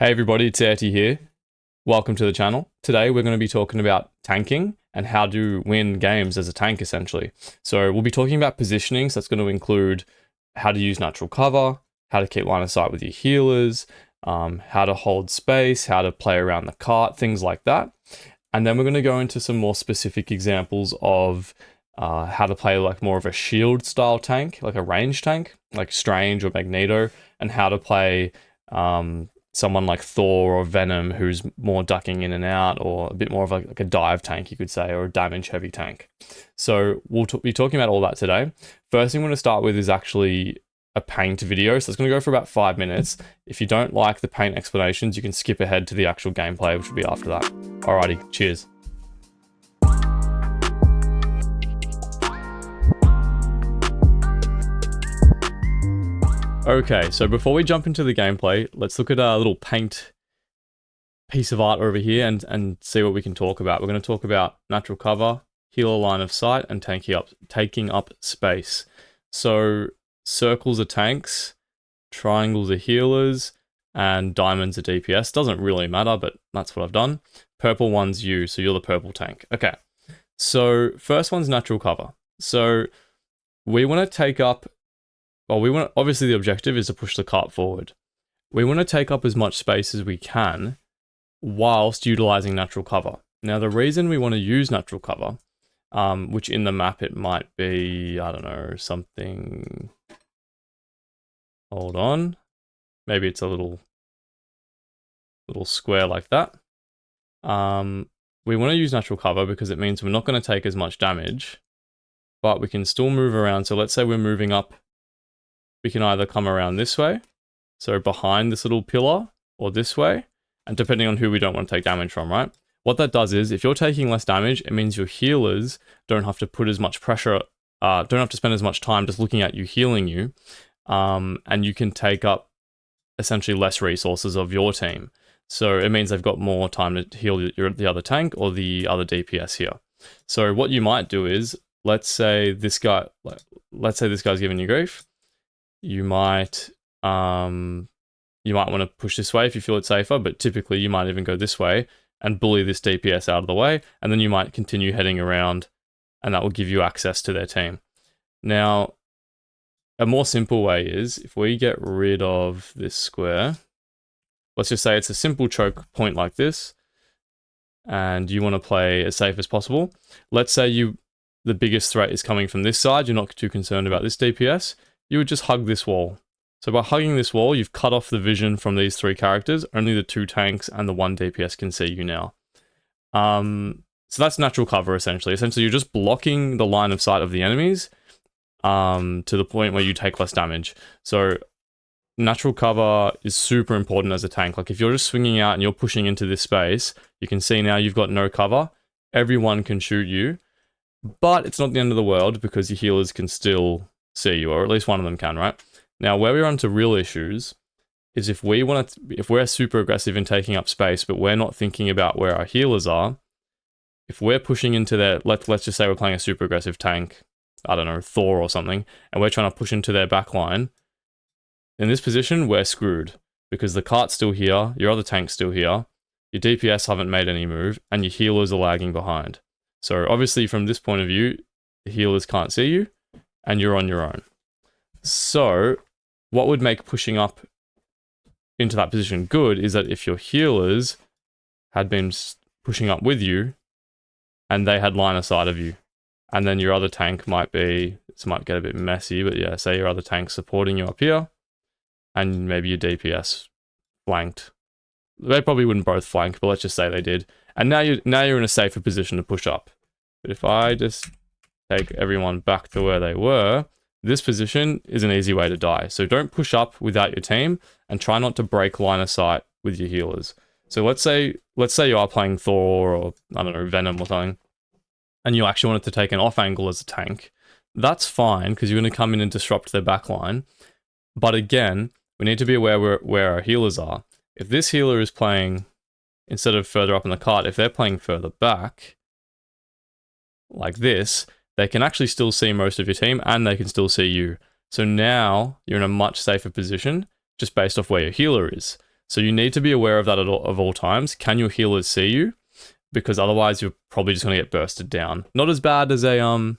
Hey everybody, it's Erty here. Welcome to the channel. Today we're going to be talking about tanking and how to win games as a tank essentially. So we'll be talking about positioning, so that's going to include how to use natural cover, how to keep line of sight with your healers, how to hold space, how to play around the cart, things like that. And then we're going to go into some more specific examples of how to play like more of a shield style tank, like a range tank, like Strange or Magneto, and how to play someone like Thor or Venom who's more ducking in and out, or a bit more of like a dive tank, you could say, or a damage heavy tank. So we'll be talking about all that today. First thing I'm going to start with is actually a paint video. So it's going to go for about 5 minutes. If you don't like the paint explanations, you can skip ahead to the actual gameplay, which will be after that. Alrighty, cheers. Okay, so before we jump into the gameplay, let's look at a little paint piece of art over here and see what we can talk about. We're going to talk about natural cover, healer line of sight, and taking up space. So circles are tanks, triangles are healers, and diamonds are DPS. Doesn't really matter, but that's what I've done. Purple one's you, so you're the purple tank. Okay, so first one's natural cover. So we want to take up, well, obviously the objective is to push the cart forward. We want to take up as much space as we can whilst utilizing natural cover. Now, the reason we want to use natural cover, which in the map it might be, I don't know, something, hold on, maybe it's a little square like that. We want to use natural cover because it means we're not going to take as much damage, but we can still move around. So let's say we're moving up, we can either come around this way, so behind this little pillar, or this way, and depending on who we don't want to take damage from, right? What that does is, if you're taking less damage, it means your healers don't have to put as much pressure, don't have to spend as much time just looking at you healing you, and you can take up essentially less resources of your team. So it means they've got more time to heal the other tank or the other DPS here. So what you might do is, let's say this guy's giving you grief. You might want to push this way if you feel it's safer, but typically you might even go this way and bully this DPS out of the way, and then you might continue heading around, and that will give you access to their team. Now, a more simple way is, if we get rid of this square, let's just say it's a simple choke point like this, and you want to play as safe as possible. Let's say the biggest threat is coming from this side, you're not too concerned about this DPS, you would just hug this wall. So by hugging this wall, you've cut off the vision from these three characters. Only the 2 tanks and the 1 DPS can see you now. So that's natural cover, essentially. Essentially, you're just blocking the line of sight of the enemies to the point where you take less damage. So natural cover is super important as a tank. Like, if you're just swinging out and you're pushing into this space, you can see now you've got no cover. Everyone can shoot you. But it's not the end of the world, because your healers can still see you, or at least one of them can, right? Now, where we run into real issues is if we're super aggressive in taking up space, but we're not thinking about where our healers are. If we're pushing into their, let's just say we're playing a super aggressive tank, I don't know, Thor or something, and we're trying to push into their backline. In this position, we're screwed, because the cart's still here, your other tank's still here, your DPS haven't made any move, and your healers are lagging behind. So obviously, from this point of view, the healers can't see you, and you're on your own. So what would make pushing up into that position good is that if your healers had been pushing up with you and they had line of sight of you, and then your other tank might get a bit messy, but yeah, say your other tank's supporting you up here, and maybe your DPS flanked. They probably wouldn't both flank, but let's just say they did. And now you're in a safer position to push up. But if I just take everyone back to where they were, this position is an easy way to die. So don't push up without your team, and try not to break line of sight with your healers. So let's say you are playing Thor, or I don't know, Venom or something, and you actually wanted to take an off angle as a tank. That's fine, because you're going to come in and disrupt their backline. But again, we need to be aware where our healers are. If this healer is playing, instead of further up in the cart, if they're playing further back, like this, they can actually still see most of your team, and they can still see you. So now you're in a much safer position, just based off where your healer is. So you need to be aware of that at all times. Can your healers see you? Because otherwise you're probably just going to get bursted down. Not as bad as a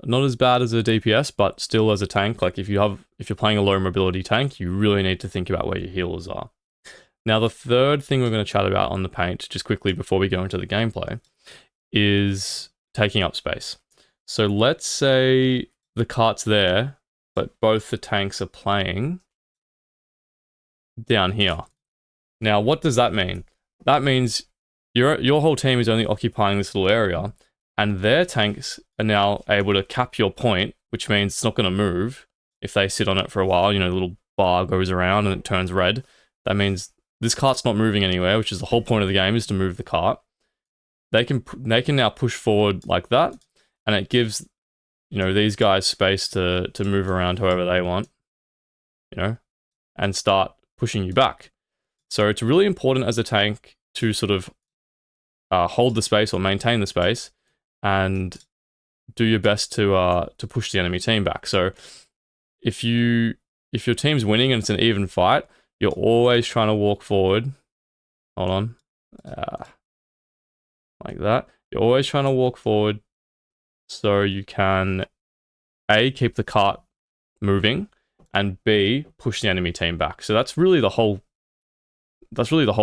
DPS, but still as a tank. Like if you're playing a low mobility tank, you really need to think about where your healers are. Now the third thing we're going to chat about on the paint, just quickly before we go into the gameplay, is taking up space. So let's say the cart's there, but both the tanks are playing down here. Now, what does that mean? That means your whole team is only occupying this little area, and their tanks are now able to cap your point, which means it's not going to move if they sit on it for a while. You know, the little bar goes around and it turns red. That means this cart's not moving anywhere, which is the whole point of the game, is to move the cart. They can now push forward like that, and it gives, you know, these guys space to move around however they want, you know, and start pushing you back. So it's really important as a tank to sort of hold the space or maintain the space and do your best to push the enemy team back. So if your team's winning and it's an even fight, you're always trying to walk forward. Hold on. Like that. You're always trying to walk forward so you can A, keep the cart moving, and B, push the enemy team back. So that's really the whole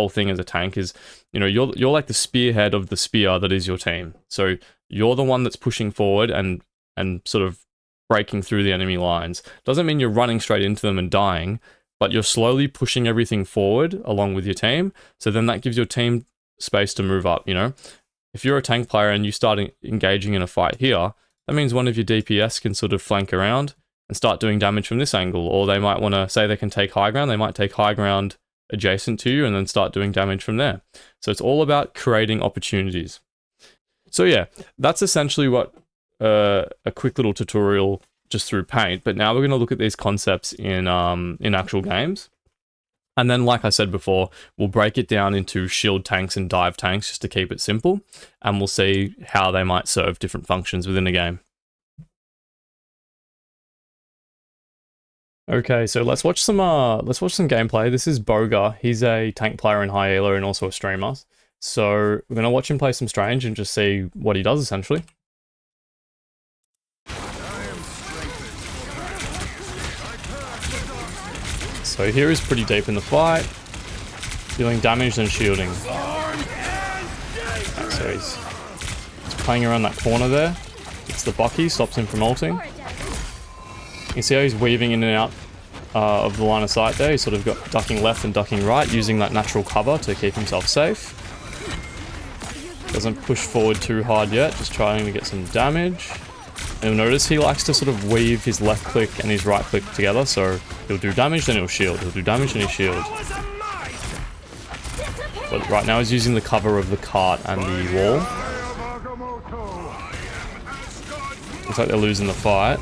thing as a tank is, you know, you're like the spearhead of the spear that is your team. So you're the one that's pushing forward and sort of breaking through the enemy lines. Doesn't mean you're running straight into them and dying, but you're slowly pushing everything forward along with your team. So then that gives your team space to move up, you know. If you're a tank player and you start engaging in a fight here, that means one of your DPS can sort of flank around and start doing damage from this angle. Or they might want to say they can take high ground. They might take high ground adjacent to you and then start doing damage from there. So it's all about creating opportunities. So yeah, that's essentially what a quick little tutorial just through paint. But now we're going to look at these concepts in actual games. And then, like I said before, we'll break it down into shield tanks and dive tanks just to keep it simple. And we'll see how they might serve different functions within a game. Okay, so let's watch some gameplay. This is Boga. He's a tank player in high elo and also a streamer. So we're gonna watch him play some Strange and just see what he does essentially. So here he's pretty deep in the fight, dealing damage and shielding. Right, so he's playing around that corner there. It's the Bucky, stops him from ulting. You can see how he's weaving in and out of the line of sight there. He's sort of got ducking left and ducking right, using that natural cover to keep himself safe. Doesn't push forward too hard yet, just trying to get some damage. And you'll notice he likes to sort of weave his left click and his right click together, so he'll do damage, then he'll shield. He'll do damage, and he'll shield. But right now he's using the cover of the cart and the wall. Looks like they're losing the fight.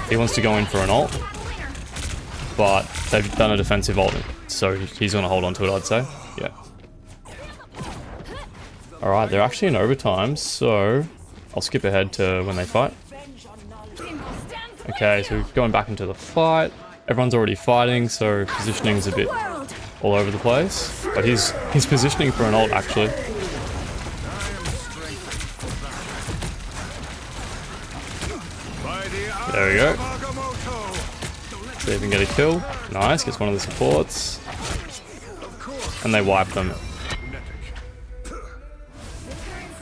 He wants to go in for an ult, but they've done a defensive ult, so he's going to hold on to it, I'd say. Yeah. Alright, they're actually in overtime, so I'll skip ahead to when they fight. Okay, so going back into the fight. Everyone's already fighting, so positioning is a bit all over the place. But he's positioning for an ult, actually. There we go. See if we can get a kill. Nice, gets one of the supports. And they wipe them.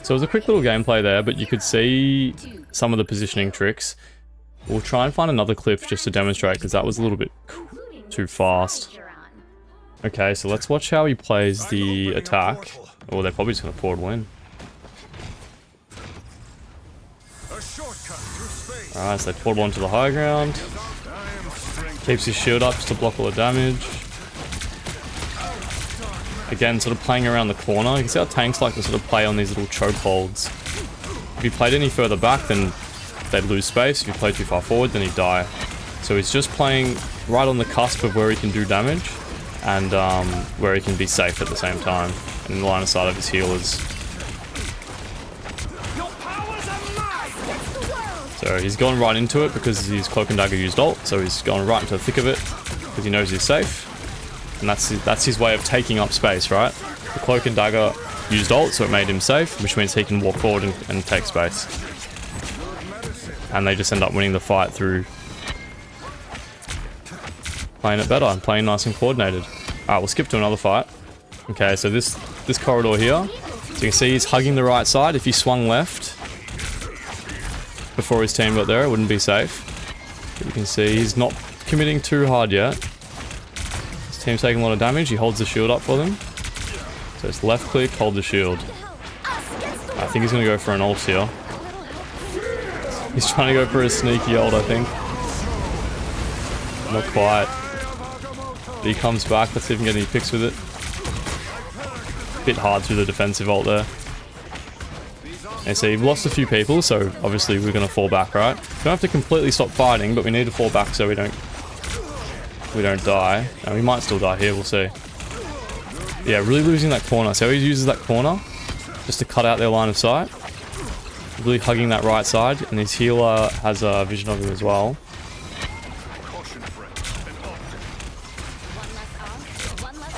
So it was a quick little gameplay there, but you could see some of the positioning tricks. We'll try and find another clip just to demonstrate, because that was a little bit too fast. Okay, so let's watch how he plays the attack. Oh, they're probably just going to forward win. Alright, so they forward one to the high ground. Keeps his shield up just to block all the damage. Again, sort of playing around the corner. You can see how tanks like to sort of play on these little chokeholds. If he played any further back, then they'd lose space. If you play too far forward, then he'd die. So he's just playing right on the cusp of where he can do damage and where he can be safe at the same time, and in the line of sight of his healers. So he's gone right into it because his Cloak and Dagger used ult, so he's gone right into the thick of it because he knows he's safe. And that's his way of taking up space, right? The Cloak and Dagger used ult, so it made him safe, which means he can walk forward and take space. And they just end up winning the fight through playing it better and playing nice and coordinated. Alright, we'll skip to another fight. Okay, so this corridor here. So you can see he's hugging the right side. If he swung left before his team got there, it wouldn't be safe. But you can see he's not committing too hard yet. His team's taking a lot of damage. He holds the shield up for them. So it's left click, hold the shield. I think he's going to go for an ult here. He's trying to go for a sneaky ult, I think. Not quite. But he comes back. Let's see if we can get any picks with it. Bit hard through the defensive ult there. And so you've lost a few people, so obviously we're going to fall back, right? We don't have to completely stop fighting, but we need to fall back so we don't die. And we might still die here, we'll see. Yeah, really losing that corner. So he uses that corner just to cut out their line of sight. Really hugging that right side, and his healer has a vision of him as well.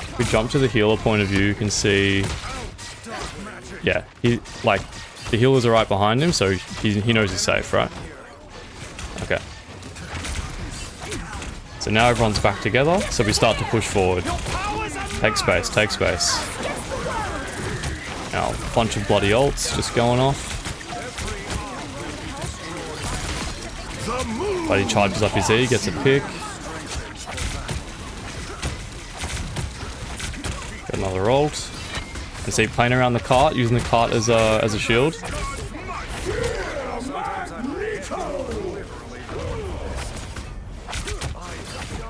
If we jump to the healer point of view, you can see, yeah, the healers are right behind him, so he knows he's safe, right? Okay. So now everyone's back together, so we start to push forward. Take space, take space. Now, a bunch of bloody ults just going off. But he charges up his E, gets a pick. Got another ult. And see, playing around the cart, using the cart as a shield.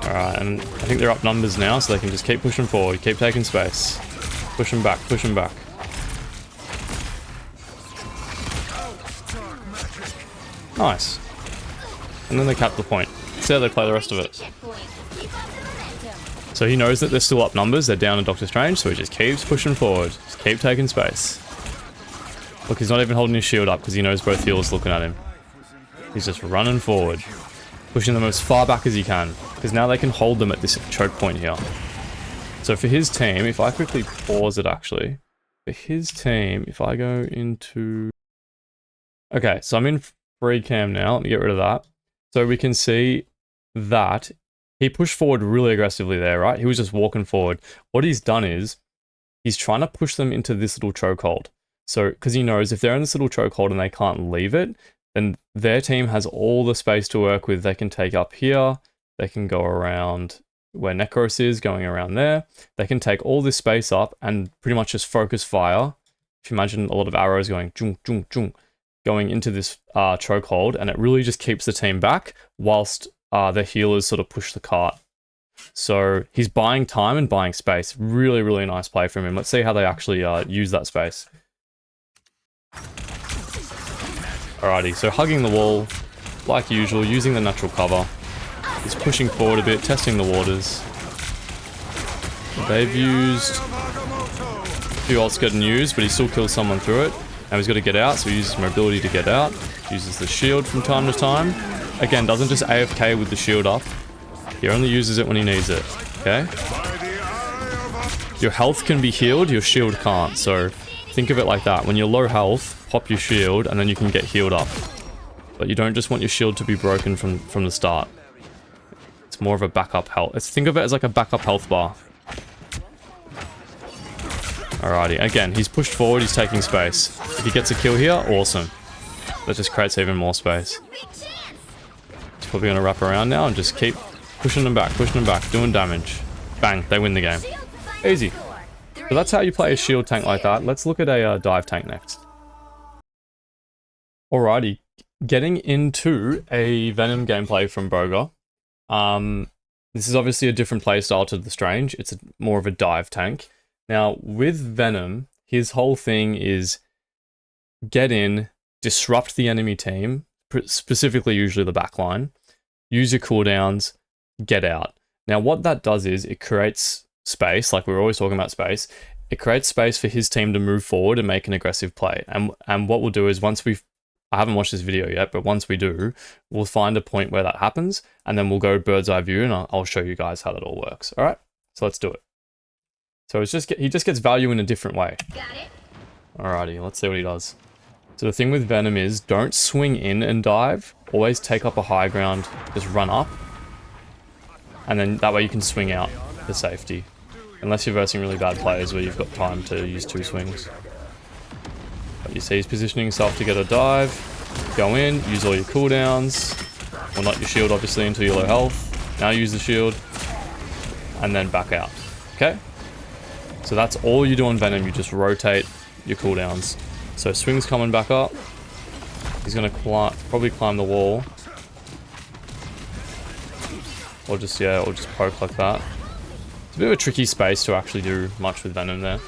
Alright, and I think they're up numbers now, so they can just keep pushing forward, keep taking space. Push them back, push them back. Nice. And then they cap the point. See how they play the rest of it. So he knows that they're still up numbers, they're down in Doctor Strange, so he just keeps pushing forward. Just keep taking space. Look, he's not even holding his shield up because he knows both healers looking at him. He's just running forward. Pushing them as far back as he can. Because now they can hold them at this choke point here. So for his team, if I quickly pause it actually. For his team, if I go into... Okay, so I'm in free cam now. Let me get rid of that. So we can see that he pushed forward really aggressively there, right? He was just walking forward. What he's done is, he's trying to push them into this little chokehold. So, because he knows if they're in this little chokehold and they can't leave it, then their team has all the space to work with. They can take up here. They can go around where Necros is, going around there. They can take all this space up and pretty much just focus fire. If you imagine a lot of arrows going jung, jung, jung, going into this chokehold, and it really just keeps the team back whilst the healers sort of push the cart. So he's buying time and buying space. Really, really nice play from him. Let's see how they actually use that space. Alrighty, so hugging the wall, like usual, using the natural cover. He's pushing forward a bit, testing the waters. They've used a few ults getting used, but he still kills someone through it. Now he's got to get out, so he uses mobility to get out. Uses the shield from time to time. Again, doesn't just AFK with the shield up. He only uses it when he needs it, okay? Your health can be healed, your shield can't, so think of it like that. When you're low health, pop your shield, and then you can get healed up. But you don't just want your shield to be broken from the start. It's more of a backup health. Think of it as like a backup health bar. Alrighty, again, he's pushed forward, he's taking space. If he gets a kill here, awesome. That just creates even more space. He's probably going to wrap around now and just keep pushing them back, doing damage. Bang, they win the game. Easy. So that's how you play a shield tank like that. Let's look at a dive tank next. Alrighty, getting into a Venom gameplay from Boga. This is obviously a different playstyle to the Strange. It's more of a dive tank. Now, with Venom, his whole thing is get in, disrupt the enemy team, specifically usually the backline, use your cooldowns, get out. Now, what that does is it creates space, like we're always talking about space. It creates space for his team to move forward and make an aggressive play. And what we'll do is I haven't watched this video yet, but once we do, we'll find a point where that happens, and then we'll go bird's eye view, and I'll show you guys how that all works. All right, so let's do it. So it's just he just gets value in a different way. Got it. Alrighty, let's see what he does. So the thing with Venom is, don't swing in and dive. Always take up a high ground, just run up. And then that way you can swing out for safety. Unless you're versing really bad players where you've got time to use 2 swings. But you see he's positioning himself to get a dive. Go in, use all your cooldowns. Well, not your shield obviously until you're low health. Now use the shield. And then back out. Okay? So that's all you do on Venom, you just rotate your cooldowns. So swing's coming back up. He's gonna probably climb the wall. Or just, yeah, or just poke like that. It's a bit of a tricky space to actually do much with Venom there.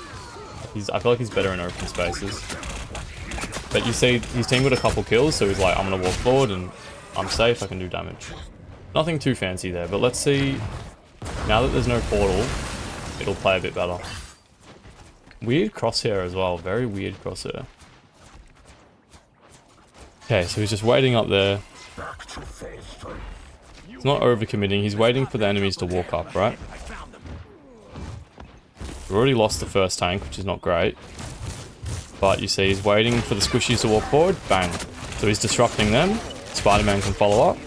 I feel like he's better in open spaces. But you see, his team got a couple kills, so he's like, I'm gonna walk forward and I'm safe, I can do damage. Nothing too fancy there, but let's see. Now that there's no portal, it'll play a bit better. Weird crosshair as well, very weird crosshair. Okay, so he's just waiting up there. He's not overcommitting, he's waiting for the enemies to walk up, right? We've already lost the first tank, which is not great. But you see he's waiting for the squishies to walk forward, bang. So he's disrupting them, Spider-Man can follow up.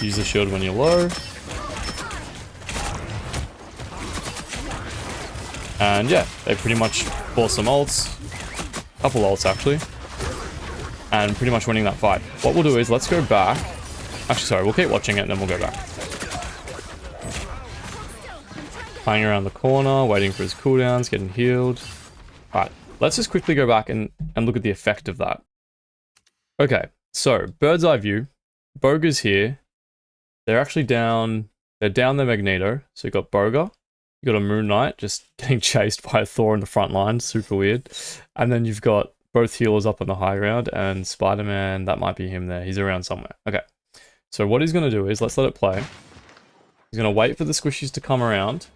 Use the shield when you're low. And yeah, they pretty much force some ults. Couple ults actually. And pretty much winning that fight. What we'll do is, let's go back. Actually, sorry, we'll keep watching it and then we'll go back. Playing around the corner, waiting for his cooldowns, getting healed. Alright, let's just quickly go back and look at the effect of that. Okay, so, bird's eye view. Boga's here. They're actually down, they're down their Magneto. So you got Boga. You got a Moon Knight just getting chased by a Thor in the front line. Super weird. And then you've got both healers up on the high ground and Spider-Man, that might be him there. He's around somewhere. Okay. So what he's going to do is, let's let it play. He's going to wait for the squishies to come around.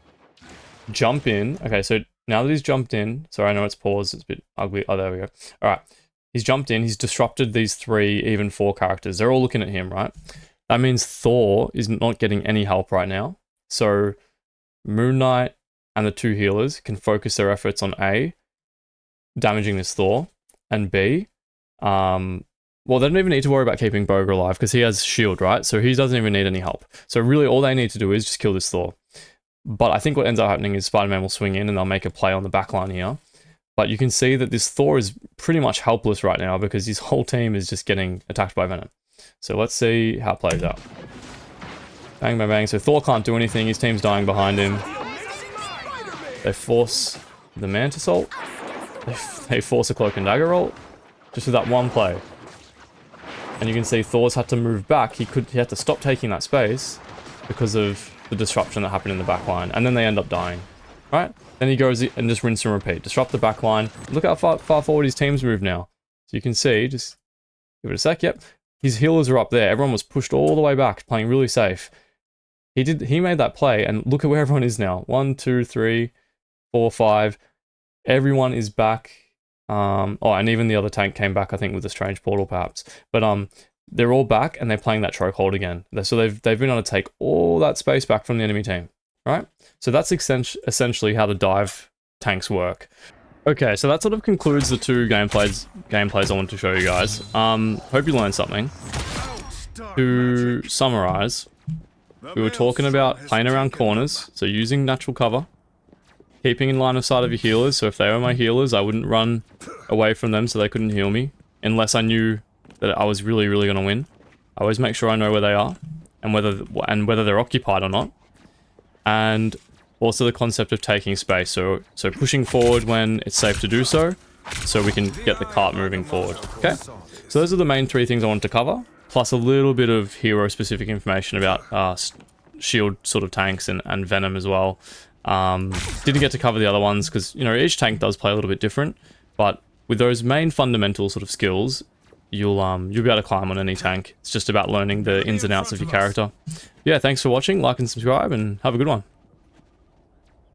Jump in. Okay, so now that he's jumped in, sorry, I know it's paused, it's a bit ugly. Oh, there we go. All right. He's jumped in. He's disrupted these 3, even 4 characters. They're all looking at him, right? That means Thor is not getting any help right now. So Moon Knight and the 2 healers can focus their efforts on A, damaging this Thor, and B, well, they don't even need to worry about keeping Boga alive because he has shield, right? So he doesn't even need any help. So really all they need to do is just kill this Thor. But I think what ends up happening is Spider-Man will swing in and they'll make a play on the backline here. But you can see that this Thor is pretty much helpless right now because his whole team is just getting attacked by Venom. So let's see how it plays out. Bang, bang, bang. So Thor can't do anything. His team's dying behind him. They force the Mantis ult. They force a Cloak and Dagger ult. Just with that one play. And you can see Thor's had to move back. He had to stop taking that space because of the disruption that happened in the backline. And then they end up dying. Right? Then he goes and just rinse and repeat. Disrupt the backline. Look how far forward his team's moved now. So you can see, just give it a sec. Yep. His healers are up there. Everyone was pushed all the way back, playing really safe. He made that play, and look at where everyone is now. 1, 2, 3, 4, 5. Everyone is back. Oh, and even the other tank came back, I think, with a strange portal, perhaps. But they're all back, and they're playing that chokehold again. So they've been able to take all that space back from the enemy team, right? So that's essentially how the dive tanks work. Okay, so that sort of concludes the 2 gameplays I wanted to show you guys. Hope you learned something. To summarize, we were talking about playing around corners, so using natural cover, keeping in line of sight of your healers. So if they were my healers, I wouldn't run away from them so they couldn't heal me, unless I knew that I was really, really going to win. I always make sure I know where they are, and whether they're occupied or not. And also the concept of taking space, so pushing forward when it's safe to do so we can get the cart moving forward. Okay, so those are the main 3 things I wanted to cover, plus a little bit of hero-specific information about shield sort of tanks and Venom as well. Didn't get to cover the other ones because, you know, each tank does play a little bit different, but with those main fundamental sort of skills, you'll be able to climb on any tank. It's just about learning the ins and outs of your character. Yeah, thanks for watching, like and subscribe, and have a good one.